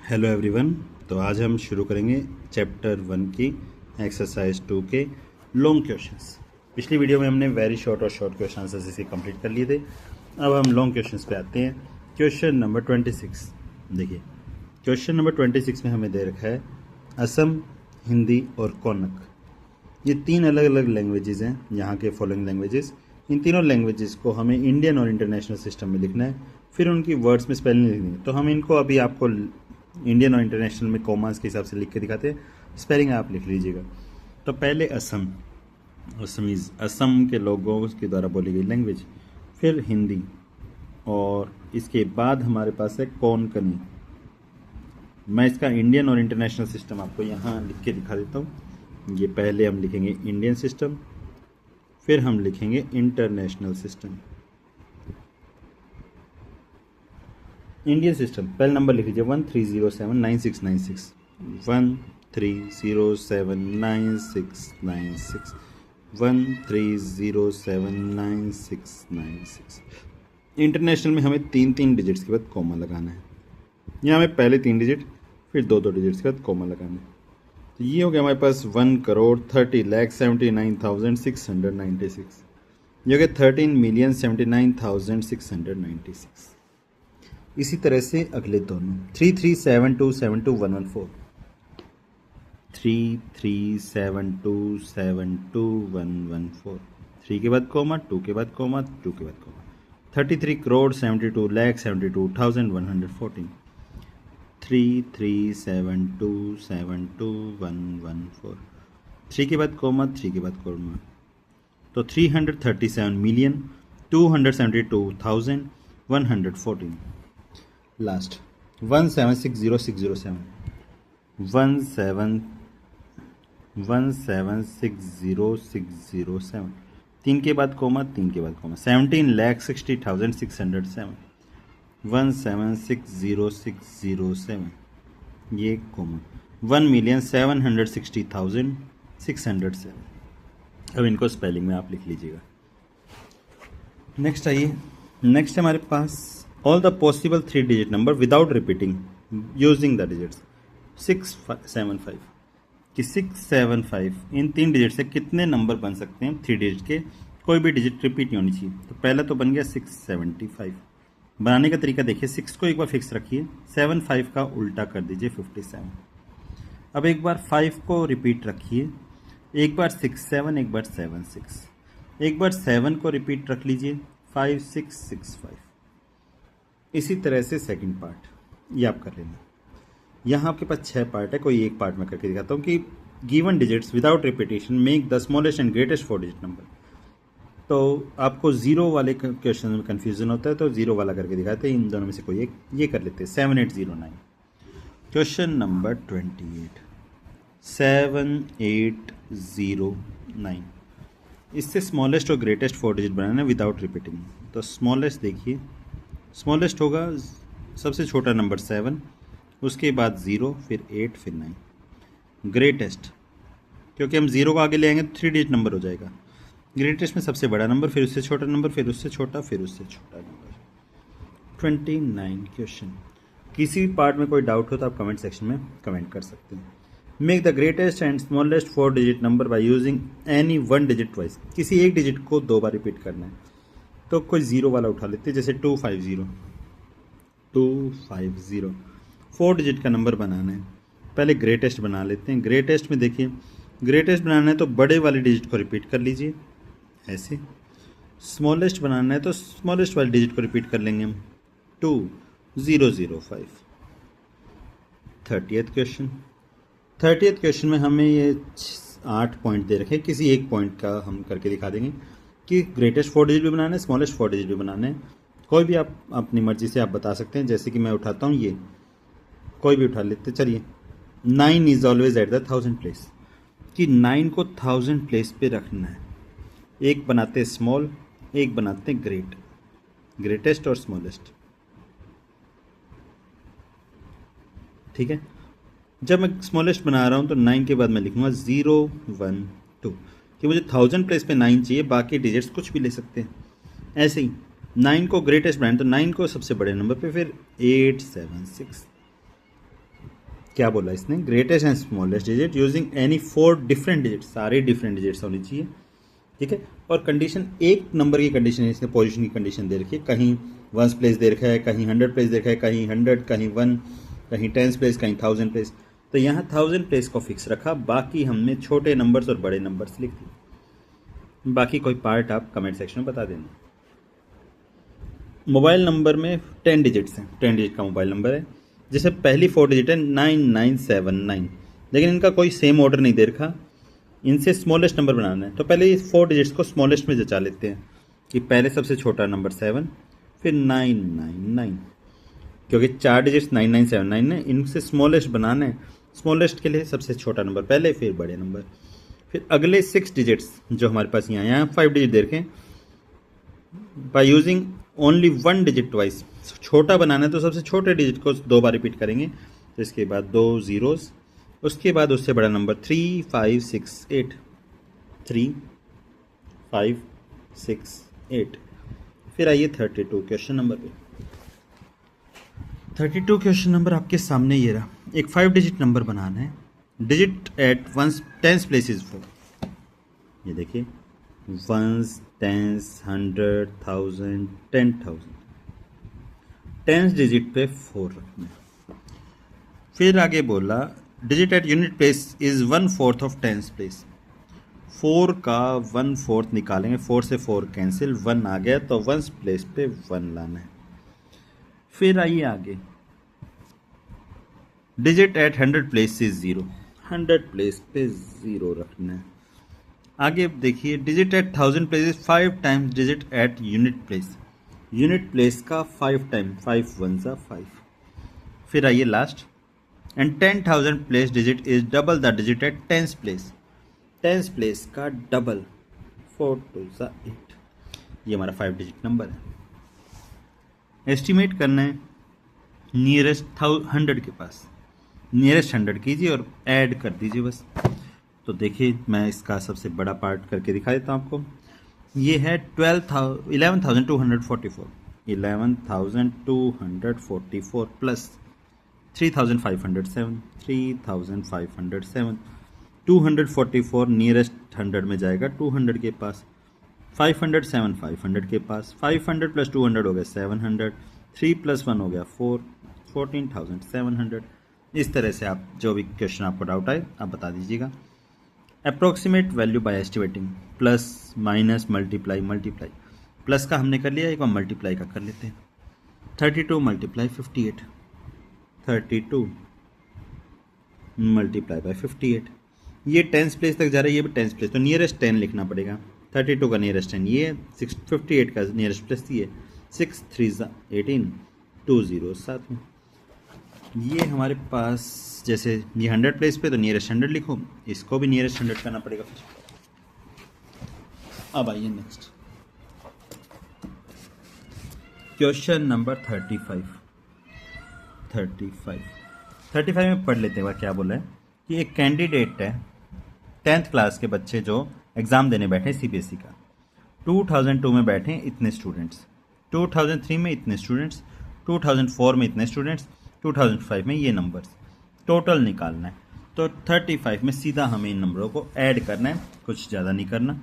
Hello everyone. तो आज हम शुरू करेंगे चैप्टर 1 की एक्सरसाइज 2 के लॉन्ग क्वेश्चंस। पिछली वीडियो में हमने वेरी शॉर्ट और शॉर्ट क्वेश्चन आंसर्स इसे कंप्लीट कर लिए थे। अब हम लॉन्ग क्वेश्चंस पे आते हैं। क्वेश्चन नंबर 26 देखिए। क्वेश्चन नंबर 26 में हमें दे रखा है असम, हिंदी और कोनक। ये तीन अलग अलग लैंग्वेजेस हैं यहाँ के फॉलोइंग लैंग्वेजेस। इन तीनों लैंग्वेजेस को हमें इंडियन और इंटरनेशनल सिस्टम में लिखना है, फिर उनकी वर्ड्स में स्पेलिंग लिखनी है। तो हम इनको अभी आपको इंडियन और इंटरनेशनल में कॉमास के हिसाब से लिख के दिखाते हैं, स्पेलिंग आप लिख लीजिएगा। तो पहले असम, असमीज, असम के लोगों के द्वारा बोली गई लैंग्वेज, फिर हिंदी, और इसके बाद हमारे पास है कोंकणी। मैं इसका इंडियन और इंटरनेशनल सिस्टम आपको यहाँ लिख के दिखा देता हूँ। ये पहले हम लिखेंगे इंडियन सिस्टम, फिर हम लिखेंगे इंटरनेशनल सिस्टम। इंडियन सिस्टम पहले नंबर लिख लीजिए 13079696 13079696 13079696। इंटरनेशनल में हमें तीन तीन डिजिट्स के बाद कॉमा लगाना है। यहाँ हमें पहले तीन डिजिट, फिर दो दो डिजिट्स के बाद कॉमा लगाना है। तो ये हो गया हमारे पास 1,30,79,696। ये हो गया 13,79,696। इसी तरह से अगले दोनों 337272114 337272114 3 के बाद कॉमा, 2 के बाद कॉमा, 2 के बाद कॉमा। 33,72,72,114 337272114 3 के बाद कॉमा, 3 के बाद कॉमा। तो 337,272,114 लास्ट 1760607 1760607 3 के बाद कॉमा, 3 के बाद कॉमा। 17,60,607 1760607 ये कॉमा। 1,760,607। अब इनको स्पेलिंग में आप लिख लीजिएगा। नेक्स्ट आइए। नेक्स्ट हमारे पास all the possible 3 digit number without repeating using the digits 675 कि 675 इन तीन डिजिट से कितने नंबर बन सकते हैं 3 डिजिट के, कोई भी डिजिट रिपीट नहीं होनी चाहिए। तो पहला तो बन गया 675। बनाने का तरीका देखिए, 6 को एक बार फिक्स रखिए, 75 का उल्टा कर दीजिए 57। अब एक बार 5 को रिपीट रखिए, एक बार 67, एक बार 76, एक बार 7 को रिपीट रख लीजिए 5665। इसी तरह से सेकंड पार्ट ये आप कर लेना। यहाँ आपके पास 6 पार्ट है, कोई एक पार्ट में करके दिखाता हूँ कि given digits without repetition make the smallest and greatest 4 digit number. तो आपको जीरो वाले क्वेश्चन में कन्फ्यूजन होता है, तो जीरो वाला करके दिखाते हैं। इन दोनों में से कोई एक ये कर लेते हैं 7809। Question number 28 7809। इससे स्मॉलेस्ट और ग्रेटेस्ट 4 डिजिट बनाना है विदाउट रिपीटिंग। तो स्मॉलेस्ट देखिए, स्मॉलेस्ट होगा सबसे छोटा नंबर 7, उसके बाद 0, फिर 8, फिर 9। ग्रेटेस्ट, क्योंकि हम 0 को आगे ले आएंगे तो 3 डिजिट नंबर हो जाएगा। ग्रेटेस्ट में सबसे बड़ा नंबर, फिर उससे छोटा नंबर, फिर उससे छोटा, फिर उससे छोटा नंबर। 29 क्वेश्चन। किसी भी पार्ट में कोई डाउट हो तो आप कमेंट सेक्शन में कमेंट कर सकते हैं। Make the greatest and smallest 4 digit number by using any 1 digit twice. किसी एक डिजिट को 2 बार रिपीट करना है। तो कोई 0 वाला उठा लेते हैं, जैसे 250 250 4 डिजिट का नंबर बनाना है। पहले ग्रेटेस्ट बना लेते हैं। ग्रेटेस्ट में देखिए, ग्रेटेस्ट बनाना है तो बड़े वाले डिजिट को रिपीट कर लीजिए ऐसे। स्मॉलेस्ट बनाना है तो स्मॉलेस्ट वाले डिजिट को रिपीट कर लेंगे हम 2005। 30th question. 30th क्वेश्चन में हमें ये 8 पॉइंट दे रखे हैं, किसी एक पॉइंट का हम करके दिखा देंगे कि ग्रेटेस्ट 4 डिजिट भी बनाना है, स्मॉलेस्ट 4 डिजिट भी बनाना है। कोई भी आप अपनी मर्जी से आप बता सकते हैं। जैसे कि मैं उठाता हूँ, ये कोई भी उठा लेते। चलिए 9 is always at the 1000 place, कि 9 को 1000 प्लेस पे रखना है। एक बनाते स्मॉल, एक बनाते ग्रेट, ग्रेटेस्ट और स्मॉलेस्ट। ठीक है। जब मैं स्मॉलेस्ट बना रहा हूँ तो 9 के बाद मैं लिखूंगा 012 कि मुझे 1000 प्लेस पे 9 चाहिए, बाकी डिजिट्स कुछ भी ले सकते हैं। ऐसे ही 9 को ग्रेटेस्ट बनाना, तो 9 को सबसे बड़े नंबर पे, फिर 876 क्या बोला इसने, greatest and smallest digit using any 4 different digit, सारे डिफरेंट डिजिट्स होनी चाहिए, ठीक है। और कंडीशन, एक नंबर की कंडीशन है, इसने पोजीशन की कंडीशन दे रखी है, कहीं 1s प्लेस दे रखा है, कहीं 100 प्लेस दे रखा है, कहीं 100, कहीं 1, कहीं 10s प्लेस, कहीं 1000 प्लेस। तो यहाँ 1000 प्लेस को फिक्स रखा, बाकी हमने छोटे नंबर्स और बड़े नंबर्स लिख दिए। बाकी कोई पार्ट आप कमेंट सेक्शन में बता देना। मोबाइल नंबर में 10 डिजिट्स हैं, 10 डिजिट का मोबाइल नंबर है, जैसे पहली 4 डिजिट है 9979, लेकिन इनका कोई सेम ऑर्डर नहीं दे रखा, इनसे स्मॉलेस्ट नंबर बनाना है। तो पहले इस 4 डिजिट्स को स्मॉलेस्ट में जचा लेते हैं कि पहले सबसे छोटा नंबर 7, फिर 999, क्योंकि 4 डिजिट्स 9979 है, इनसे स्मॉलेस्ट बनाना है। स्मॉलेस्ट के लिए सबसे छोटा नंबर पहले, फिर बड़े नंबर, फिर अगले 6 डिजिट्स जो हमारे पास यहाँ 5 डिजिट दे रखे हैं, by using only 1 digit twice, छोटा बनाना है तो सबसे छोटे डिजिट को 2 बार रिपीट करेंगे, तो इसके बाद 2 जीरोस, उसके बाद उससे बड़ा नंबर 3568, 3568। फिर आइए 32 क्वेश्चन नंबर पे। 32 क्वेश्चन नंबर आपके सामने ये रहा, एक 5 डिजिट नंबर बनाना है, digit eight 1s 10s places 4, ये देखिए 1s 10s 100 1000 10,000, 10 डिजिट पे 4 रखना है। फिर आगे बोला digit at unit place is 1/4 of 10s place, 4 का 1/4 निकालेंगे, 4 से 4 कैंसिल, 1 आ गया तो 1s प्लेस पे 1 लाना है। फिर आइए आगे, digit at 100 place is 0, 100 place पे 0 रखना है। आगे देखिए digit at 1000 place is 5 times digit at unit place, unit place का 5 टाइम, 5 1 सा 5। फिर आइए last, and 10,000 place digit is double the digit at 10s place, 10s place का डबल, 4 2 सा 8। ये हमारा 5 डिजिट नंबर है। एस्टिमेट करना है नियरेस्ट 100 के पास, नियरेस्ट 100 कीजिए और ऐड कर दीजिए बस। तो देखिए मैं इसका सबसे बड़ा पार्ट करके दिखा देता हूँ आपको। ये है 11,244, 11,244 प्लस 3,507, 3,507, 244 नियरेस्ट 100 में जाएगा, 200 के पास, 507 500 के पास, 500 प्लस 200 हो गया 700, 3 प्लस 1 हो गया 4, 14,700। इस तरह से आप जो भी क्वेश्चन आपको डाउट आए आप बता दीजिएगा। Approximate value by estimating, plus minus multiply, multiply, plus का हमने कर लिया, एक बार मल्टीप्लाई का कर लेते हैं। 32 मल्टीप्लाई 58, 32 मल्टीप्लाई बाय 58, ये 10s प्लेस तक जा रहा है, ये भी 10s प्लेस, तो नियरेस्ट 10 लिखना पड़ेगा। 32 का नियरेस्ट 10 ये, 58 का नियरेस्ट प्लेस ये, 6 3 18, 2 0 7 में। ये हमारे पास जैसे ये 100 प्लेस पे तो नियरेस्ट 100 लिखो, इसको भी नियरेस्ट 100 करना पड़ेगा फिर। अब आइए नेक्स्ट क्वेश्चन नंबर 35 में पढ़ लेते हैं क्या बोला है कि एक कैंडिडेट है 10th क्लास के बच्चे जो एग्ज़ाम देने बैठे CBSE का, 2002 में बैठे इतने स्टूडेंट्स, 2003 में इतने स्टूडेंट्स, 2004 में इतने स्टूडेंट्स, 2005 में ये नंबर्स, टोटल निकालना है। तो 35 में सीधा हमें इन नंबरों को ऐड करना है, कुछ ज़्यादा नहीं करना,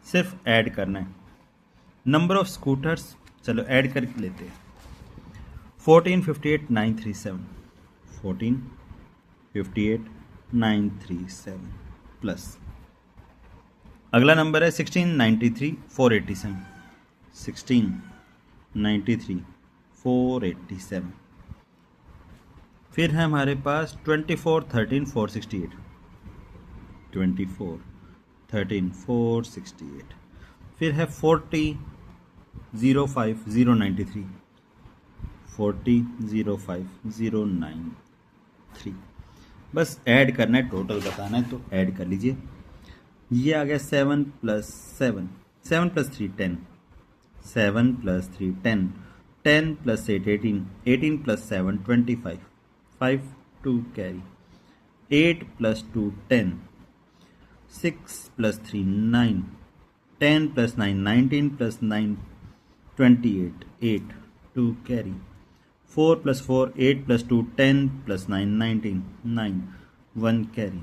सिर्फ ऐड करना है। नंबर ऑफ स्कूटर्स चलो ऐड करके लेते हैं, 1458,937, 1458,937 प्लस अगला नंबर है 1693,487, 1693,487। फिर है हमारे पास 2413,468, 2413,468। फिर है 40,05,093, 40,05,093। बस ऐड करना है, टोटल बताना है तो ऐड कर लीजिए। ये आ गया 7 + 7, 7 + 3 10, 7 + 3 10, 10 + 8 18, 18 + 7 25, 5 2 carry, 8 + 2 10, 6 + 3 9, 10 + 9 19 + 9 28, 8 2 carry, 4 + 4 8 + 2 10 + 9 19 9 1 carry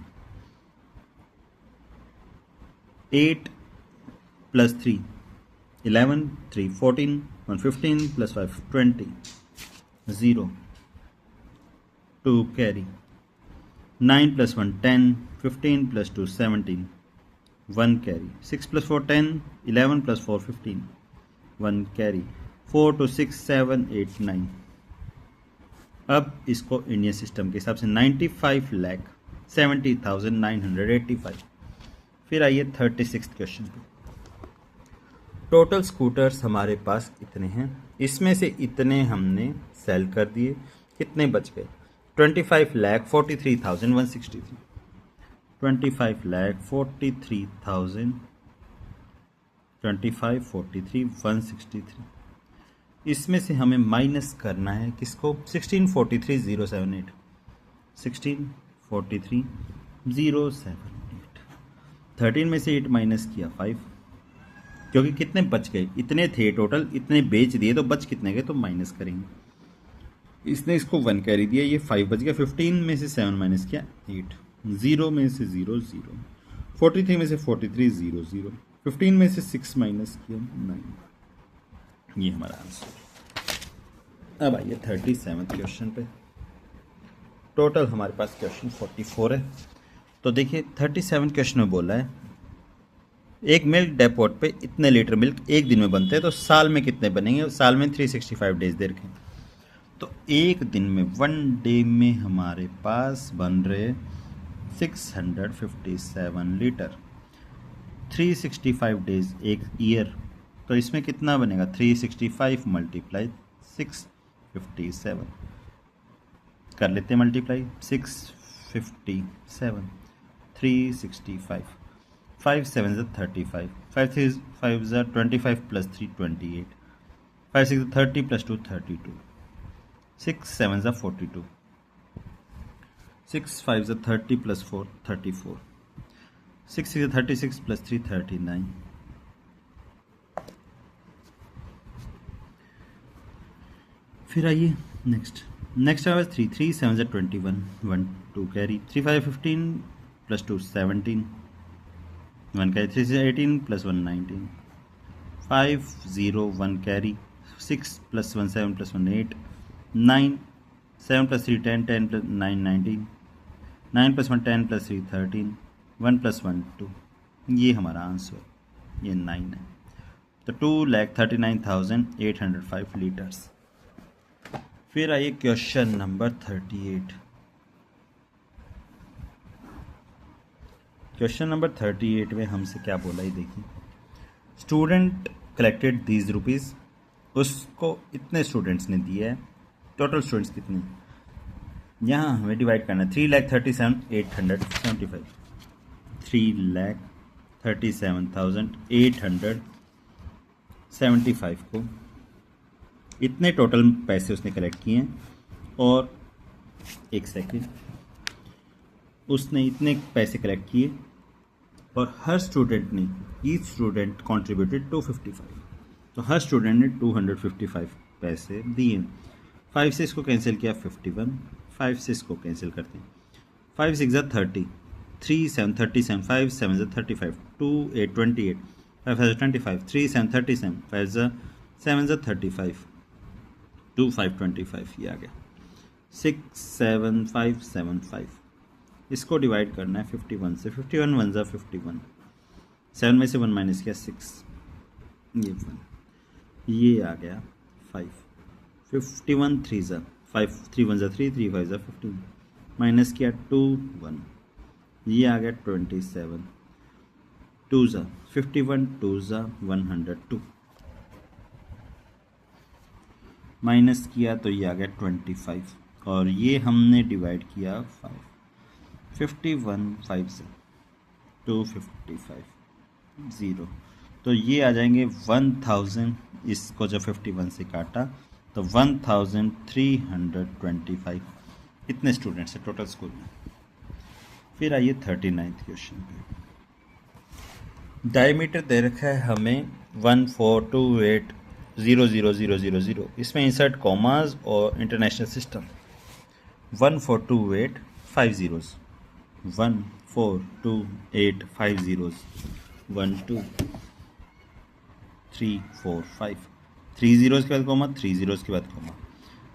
8 + 3 11 3 14 1 15 + 5 20 0 2 carry 9 + 1 10 15 + 2 17 1 carry 6 + 4 10 11 + 4 15 1 carry 4 2 6 7 8 9। अब इसको इंडियन सिस्टम के हिसाब से 95,70,985। फिर आइए 36 क्वेश्चन पे। टोटल स्कूटर्स हमारे पास इतने हैं, इसमें से इतने हमने सेल कर दिए, कितने बच गए? 25,43,163 25,43,163। इसमें से हमें माइनस करना है किसको? 1643,078 1643,078। 13 में से 8 माइनस किया 5, क्योंकि कितने बच गए? इतने थे टोटल, इतने बेच दिए, तो बच कितने गए? तो माइनस करेंगे। इसने इसको 1 कैरी दिया, ये 5 बच गया। 15 में से 7 माइनस किया 8, 0 में से 0 0, 43 में से 43 0 0, 15 में से 6 माइनस किया 9। ये हमारा आंसर। अब आइए 37 क्वेश्चन पे। टोटल हमारे पास क्वेश्चन 44 है। तो देखिए 37 क्वेश्चन में बोला है एक मिल्क डेपोट पे इतने लीटर मिल्क एक दिन में बनते हैं, तो साल में कितने बनेंगे? साल में 365 डेज दे रखे। तो एक दिन में 1 डे में हमारे पास बन रहे 657 लीटर। 365 डेज एक ईयर, तो इसमें कितना बनेगा? 365 × 657 कर लेते हैं मल्टीप्लाई। 657 365 5 7 35 5 3 5 25 + 3 28 5 6 30 + 2 32 6 7 42 6 5 30 + 4 34 6 6 36 + 3 39। फिर आइए next our 3 3 7 21 1 2 carry 3 5 15 + 2 17 1 carry 3 6 18 + 1 19 5 0 1 carry 6 + 1 7 + 1 8 9 7 + 3 10 10 + 9 19 9 + 1 10 + 3 13 1 + 1 2। ये हमारा आंसर, ये 9 है। तो 2,39,805 लीटर्स। फिर आइए क्वेश्चन नंबर 38। क्वेश्चन नंबर 38 में हमसे क्या बोला है देखिए। स्टूडेंट कलेक्टेड दीज रुपीज़, उसको इतने स्टूडेंट्स ने दिया है। टोटल स्टूडेंट्स कितने? यहाँ हमें डिवाइड करना है। 3,37,875 3,37,875 को इतने टोटल पैसे उसने कलेक्ट किए हैं। और एक सेकेंड, उसने इतने पैसे कलेक्ट किए और हर स्टूडेंट ने, ईच स्टूडेंट कॉन्ट्रीब्यूटेड 255, तो हर स्टूडेंट ने 255 पैसे दिए। 5 से इसको कैंसिल किया 51, 5 से इसको कैंसिल करते हैं। 5 6 30, 3 7 37, 5 7 35, 2 8 28, 5 5 25, 3 7 37, 5 7 35, 2 5 25, ये आ गया 6 7 5 7 5। इसको डिवाइड करना है 51 से। 51 1 51, 7 में से 1 माइनस किया 6, ये 1, ये आ गया 5। 51 3 5, 3 1 3, 3 5 15, माइनस किया 2 1, ये आ गया 27। 2 51, 2 102, माइनस किया तो ये आ गया 25, और ये हमने डिवाइड किया 5। 51 5 से 255 0, तो ये आ जाएंगे 1000। इसको जब 51 से काटा तो 1325 इतने स्टूडेंट्स हैं टोटल स्कूल में। फिर आइए 39th क्वेश्चन पे। डायमीटर दे रखा है हमें 1428 00000, इसमें इंसर्ट कॉमाज और international system 1428 5 zeros 1428 5 zeros 1 2 3 4 5 3 zeros के बाद कॉमा 3 zeros के बाद कॉमा,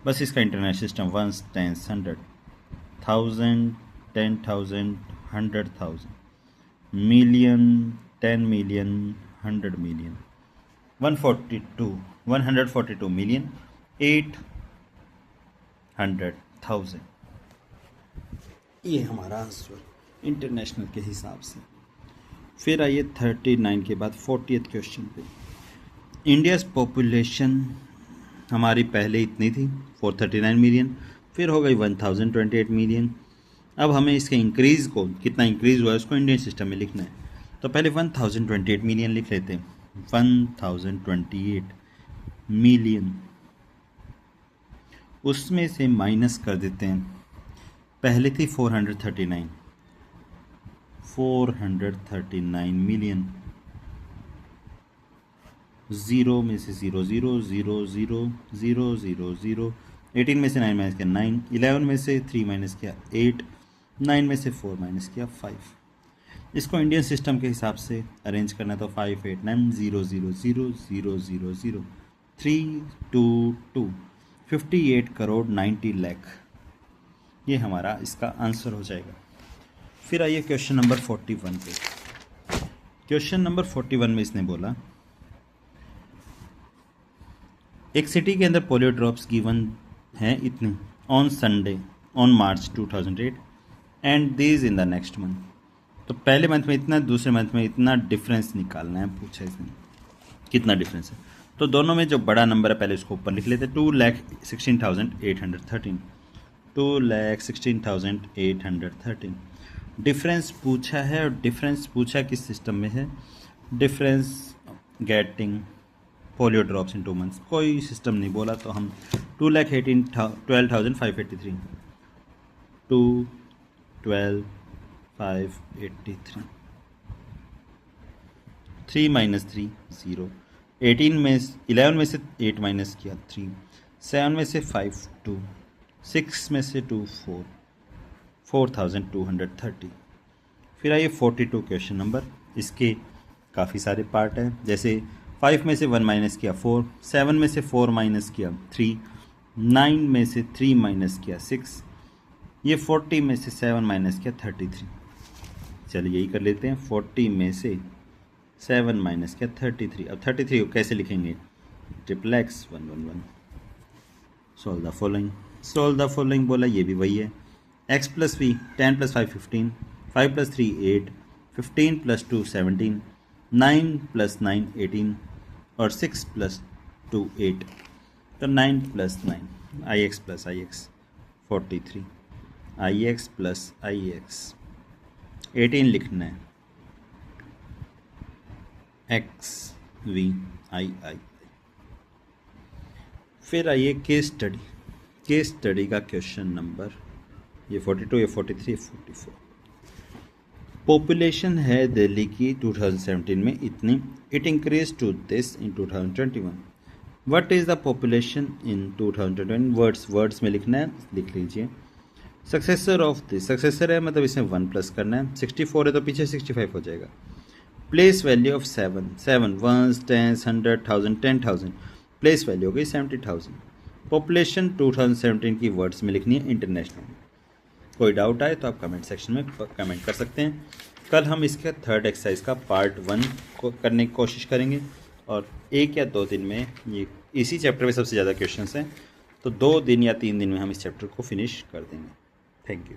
बस इसका international system ones tens 100 1000 10,000 100,000 million 10 million 100 million 142 million 800,000। ये हमारा आंसर इंटरनेशनल के हिसाब से। फिर आइए 39 के बाद 40th क्वेश्चन पे। इंडियाज़ पॉपुलेशन हमारी पहले इतनी थी 439 मिलियन, फिर हो गई 1028 मिलियन। अब हमें इसके इंक्रीज़ को, कितना इंक्रीज़ हुआ है उसको इंडियन सिस्टम में लिखना है। तो पहले 1028 मिलियन लिख लेते हैं। 1028 मिलियन, उसमें से माइनस कर देते हैं, पहले थी 439 मिलियन, ज़ीरो में से 0 0 0 0 0 0 0, 18 में से 9 माइनस किया 9, 11 में से 3 माइनस किया 8, 9 में से 4 माइनस किया 5। इसको इंडियन सिस्टम के हिसाब से अरेंज करना तो 5 8 9 0 0 0 0 0 0 3 2 2 58 करोड़ 90 लाख, ये हमारा इसका आंसर हो जाएगा। फिर आइए क्वेश्चन नंबर 41 पे। क्वेश्चन नंबर 41 में इसने बोला एक सिटी के अंदर पोलियो ड्रॉप्स गिवन हैं इतनी on Sunday on March 2008 and these in the next month. तो पहले मंथ में इतना, दूसरे मंथ में इतना, डिफरेंस निकालना है, पूछा इसने कितना डिफरेंस है। तो दोनों में जो बड़ा नंबर है पहले उसको ऊपर लिख लेते हैं, 2,16,813 2,16,813। डिफरेंस पूछा है और डिफरेंस पूछा किस सिस्टम में है, difference getting polio drops in 2 months, कोई सिस्टम नहीं बोला तो हम 2,12,583 2,12,583 3 माइनस 3 0, 11 में से 8 माइनस किया 3, 7 में से 5 2, 6 में से 2 4, 4,230। फिर आइए 42 क्वेश्चन नंबर। इसके काफ़ी सारे पार्ट हैं, जैसे 5 में से 1 माइनस किया 4, 7 में से 4 माइनस किया 3, 9 में से 3 माइनस किया 6, ये 40 में से 7 माइनस किया 33। चलिए यही कर लेते हैं, 40 में से 7 माइनस किया 33। अब 33 को कैसे लिखेंगे, triple x 1 1 1। Solve the following बोला, ये भी वही है। x plus v 10 plus 5 15, 5 plus 3 8, 15 plus 2 17, 9 plus 9 18 और 6 प्लस 2 8। तो 9 plus 9 ix plus ix 43, ix plus ix 18 लिखना है, x v i i। फिर आइए केस स्टडी का क्वेश्चन नंबर, ये 42, ये 43, ये 44। पॉपुलेशन है दिल्ली की 2017 में इतनी, it increase to this in 2021। What is the population in 2021? Words में लिखना है, लिख लीजिए। सक्सेसर ऑफ दिस, सक्सेसर है मतलब इसमें 1 प्लस करना है, 64 है तो पीछे 65 हो जाएगा। Place value of 7 1 10 100 1000 10,000, place value हो गई 70,000। पॉपुलेशन 2017 की वर्ड्स में लिखनी है इंटरनेशनल। कोई डाउट आए तो आप कमेंट सेक्शन में कमेंट कर सकते हैं। कल हम इसके 3rd एक्सरसाइज का पार्ट 1 को करने की कोशिश करेंगे और 1 या 2 दिन में, ये इसी चैप्टर में सबसे ज़्यादा क्वेश्चंस हैं, तो 2 दिन या 3 दिन में हम इस चैप्टर को फिनिश कर देंगे। Thank you.